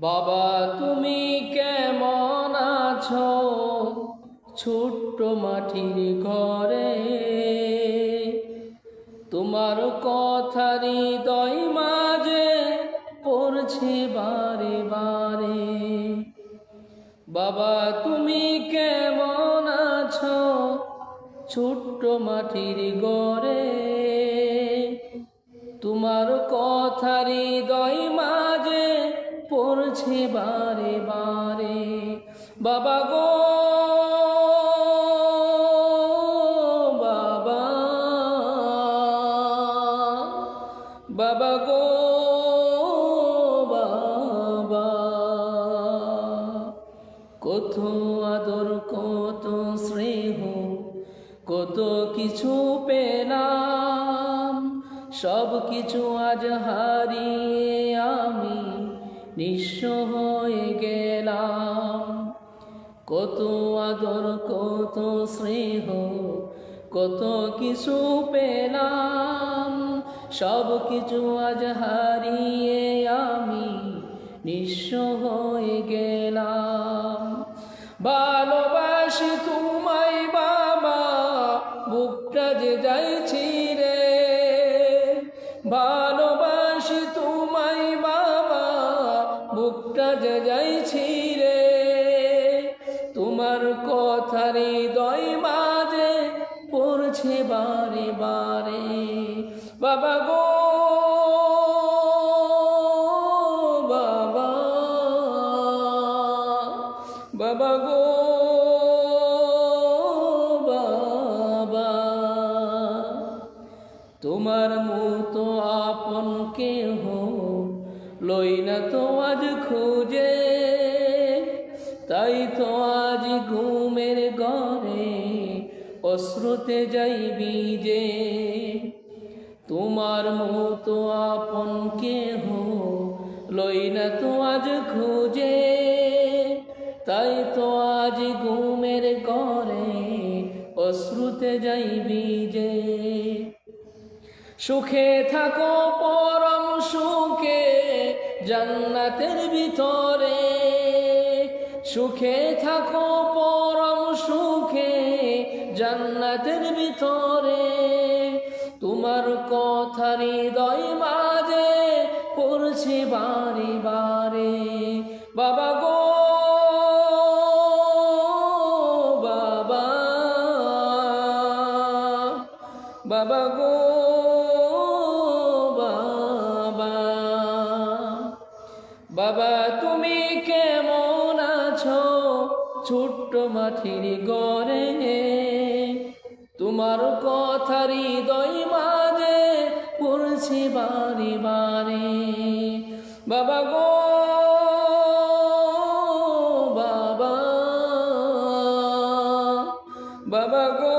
বাবা তুমি কেমন আছো ছোট্ট মাটির ঘরে, তোমার কথা হৃদয় মাঝে পড়ছে বারে বারে। বাবা তুমি কেমন আছো ছোট্ট মাটির ঘরে, তোমার কথা হৃদয় মাঝে পড়ছে বারে বারে। বাবা গো বাবা, বাবা গো বাবা, কত আদর কত স্নেহ কত কিছু পেলাম, সব কিছু আজ হারিয়ে আমি নিঃস্ব হয়ে গেলাম। কত আদর কত স্নেহ কত কিছু পেলাম, সব কিছু আজ হারিয়ে আমি নিঃস্ব হয়ে গেলাম। ভালোবাসি তোমায় বাবা, বুকটা যে যাইছি রে। ভালোবাসি তোমায় বাবা, বুকটা যে যাইছি রে। তোমার কথা হৃদয় মাঝে পড়ছে বারে বারে। বাবা গো বাবা, বাবা গো বাবা, তোমার মতো আপন কেহ লই না তো আজ খুঁজে, তাই তো আজ ঘুমের ঘরে অশ্রুতে যাই ভিজে। তোমার মতো আপন কেহ লই না তো আজ খুঁজে, তাই তো আজ ঘুমের ঘরে অশ্রুতে যাই ভিজে। সুখে থাকো পরম সুখে জান্নাতের ভিতরে, সুখে থাকো পরম সুখে জান্নাতের ভিতরে। তোমার কথা হৃদয় মাঝে পড়ছে বারে বারে। বাবা গো বাবা, বাবা গো বাবা, বাবা তুমি কেমন আছো ছোট্ট মাটির ঘরে, তোমার কথা হৃদয় মাঝে পড়ছে বারে বারে। বাবা গো বাবা, বাবা গো